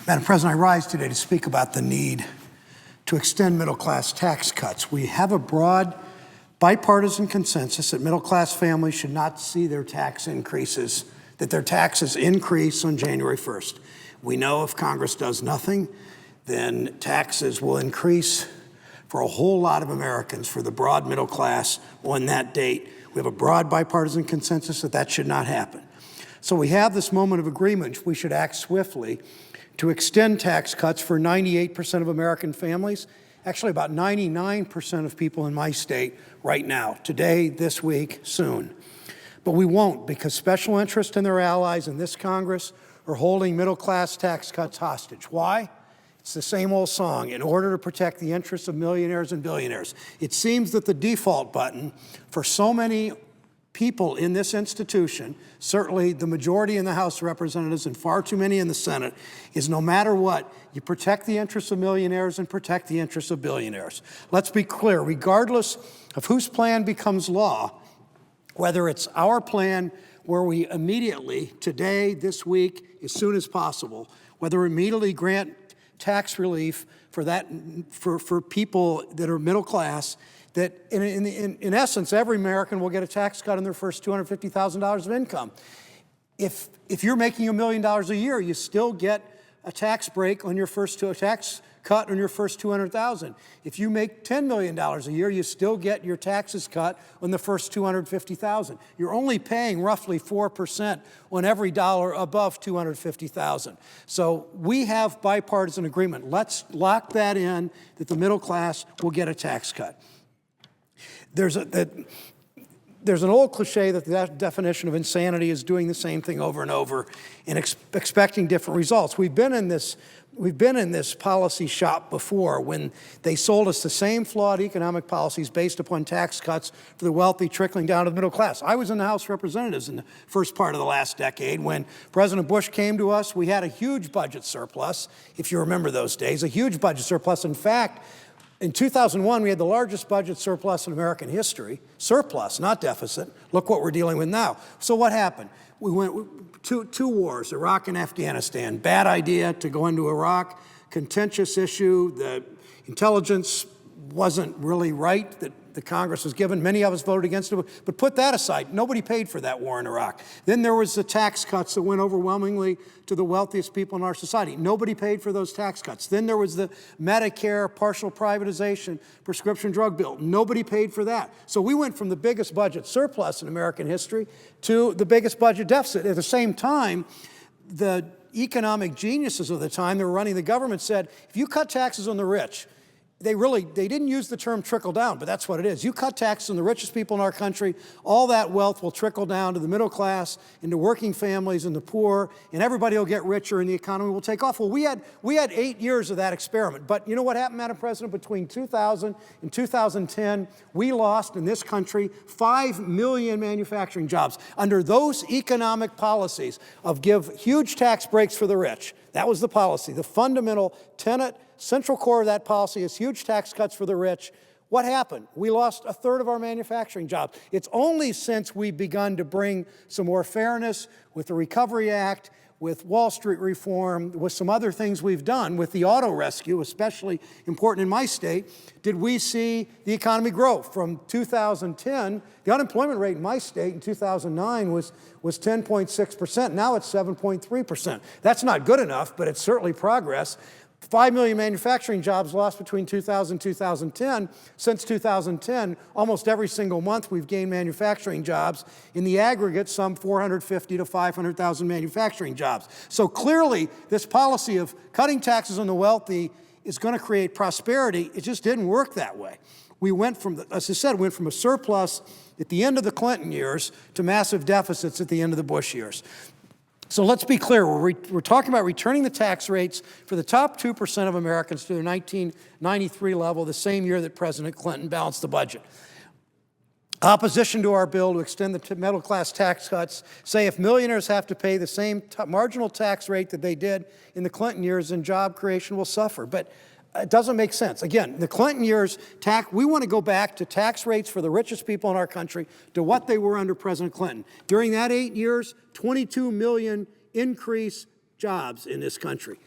Madam President, I rise today to speak about the need to extend middle-class tax cuts. We have a broad bipartisan consensus that middle-class families should not see their tax increases, that their taxes increase on January 1st. We know if Congress does nothing, then taxes will increase for a whole lot of Americans, for the broad middle class on that date. We have a broad bipartisan consensus that that should not happen. So we have this moment of agreement. We should act swiftly to extend tax cuts for 98% of American families, actually about 99% of people in my state right now, today, this week, soon. But we won't, because special interests and their allies in this Congress are holding middle-class tax cuts hostage. Why? It's the same old song, in order to protect the interests of millionaires and billionaires. It seems that the default button for so many people in this institution, certainly the majority in the House of Representatives and far too many in the Senate, is no matter what, you protect the interests of millionaires and protect the interests of billionaires. Let's be clear, regardless of whose plan becomes law, whether it's our plan where we immediately, today, this week, as soon as possible, whether we immediately grant tax relief for people that are middle class, that in essence, every American will get a tax cut on their first $250,000 of income. If you're making $1 million a year, you still get a tax break on your first tax cut on your first $200,000. If you make $10 million a year, you still get your taxes cut on the first $250,000. You're only paying roughly 4% on every dollar above $250,000. So we have bipartisan agreement. Let's lock that in, that the middle class will get a tax cut. There's an old cliche that the definition of insanity is doing the same thing over and over and expecting different results. We've been in this policy shop before when they sold us the same flawed economic policies based upon tax cuts for the wealthy trickling down to the middle class. I was in the House of Representatives in the first part of the last decade when President Bush came to us. We had a huge budget surplus, if you remember those days, a huge budget surplus. In fact, in 2001, we had the largest budget surplus in American history. Surplus, not deficit. Look what we're dealing with now. So what happened? We went two wars, Iraq and Afghanistan. Bad idea to go into Iraq. Contentious issue. The intelligence wasn't really right that the Congress was given. Many of us voted against it. But put that aside. Nobody paid for that war in Iraq. Then there was the tax cuts that went overwhelmingly to the wealthiest people in our society. Nobody paid for those tax cuts. Then there was the Medicare partial privatization prescription drug bill. Nobody paid for that. So we went from the biggest budget surplus in American history to the biggest budget deficit. At the same time, the economic geniuses of the time that were running the government said, if you cut taxes on the rich, they didn't use the term trickle down, but that's what it is. You cut taxes on the richest people in our country, all that wealth will trickle down to the middle class, into working families and the poor, and everybody will get richer and the economy will take off. Well, we had 8 years of that experiment. But you know what happened, Madam President? Between 2000 and 2010, we lost in this country 5 million manufacturing jobs. Under those economic policies of give huge tax breaks for the rich, that was the policy. The fundamental tenet, central core of that policy is huge tax cuts for the rich. What happened? We lost a third of our manufacturing jobs. It's only since we've begun to bring some more fairness with the Recovery Act, with Wall Street reform, with some other things we've done, with the auto rescue, especially important in my state, did we see the economy grow. From 2010, the unemployment rate in my state in 2009 was 10.6%. Now it's 7.3%. That's not good enough, but it's certainly progress. 5 million manufacturing jobs lost between 2000 and 2010. Since 2010, almost every single month we've gained manufacturing jobs. In the aggregate, some 450 to 500,000 manufacturing jobs. So clearly, this policy of cutting taxes on the wealthy is going to create prosperity. It just didn't work that way. We went from, as I said, went from a surplus at the end of the Clinton years to massive deficits at the end of the Bush years. So let's be clear, we're talking about returning the tax rates for the top 2% of Americans to their 1993 level, the same year that President Clinton balanced the budget. Opposition to our bill to extend the middle class tax cuts say if millionaires have to pay the same marginal tax rate that they did in the Clinton years, then job creation will suffer. But it doesn't make sense. Again, the Clinton years, we want to go back to tax rates for the richest people in our country to what they were under President Clinton. During that 8 years, 22 million increased jobs in this country.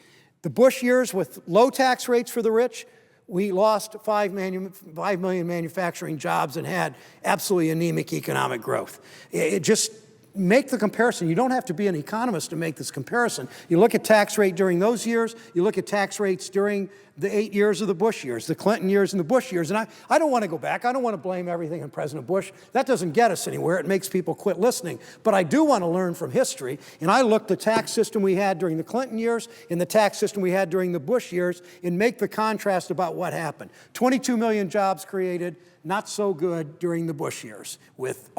The Bush years with low tax rates for the rich, we lost 5 million manufacturing jobs and had absolutely anemic economic growth. It just make the comparison. You don't have to be an economist to make this comparison. You look at tax rate during those years, you look at tax rates during the 8 years of the Bush years, the Clinton years and the Bush years. And I don't want to go back. I don't want to blame everything on President Bush. That doesn't get us anywhere. It makes people quit listening. But I do want to learn from history. And I looked at the tax system we had during the Clinton years and the tax system we had during the Bush years and make the contrast about what happened. 22 million jobs created, not so good during the Bush years with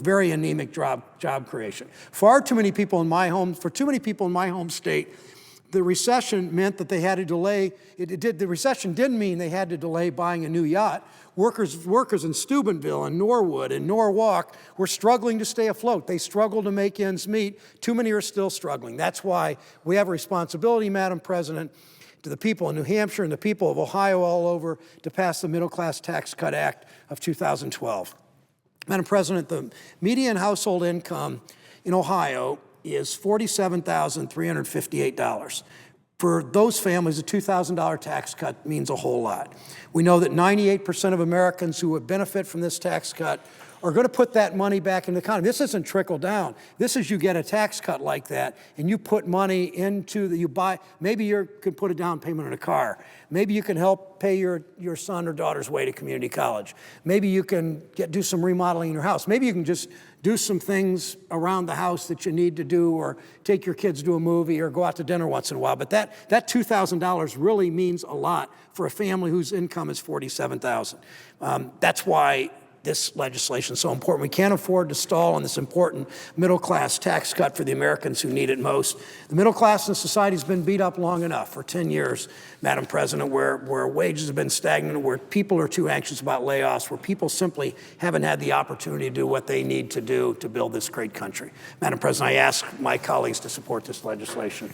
very anemic job creation. For too many people in my home state, the recession meant that they had to delay. The recession didn't mean they had to delay buying a new yacht. Workers in Steubenville and Norwood and Norwalk were struggling to stay afloat. They struggled to make ends meet. Too many are still struggling. That's why we have a responsibility, Madam President, to the people in New Hampshire and the people of Ohio all over to pass the Middle Class Tax Cut Act of 2012. Madam President, the median household income in Ohio is $47,358. For those families, a $2,000 tax cut means a whole lot. We know that 98% of Americans who would benefit from this tax cut are going to put that money back in the economy. This isn't trickle down. This is you get a tax cut like that, and you put money into you buy, maybe you can put a down payment on a car. Maybe you can help pay your son or daughter's way to community college. Maybe you can do some remodeling in your house. Maybe you can just do some things around the house that you need to do, or take your kids to a movie or go out to dinner once in a while. But that $2,000 really means a lot for a family whose income is $47,000. That's why this legislation is so important. We can't afford to stall on this important middle-class tax cut for the Americans who need it most. The middle class in society has been beat up long enough for 10 years, Madam President, where wages have been stagnant, where people are too anxious about layoffs, where people simply haven't had the opportunity to do what they need to do to build this great country. Madam President, I ask my colleagues to support this legislation.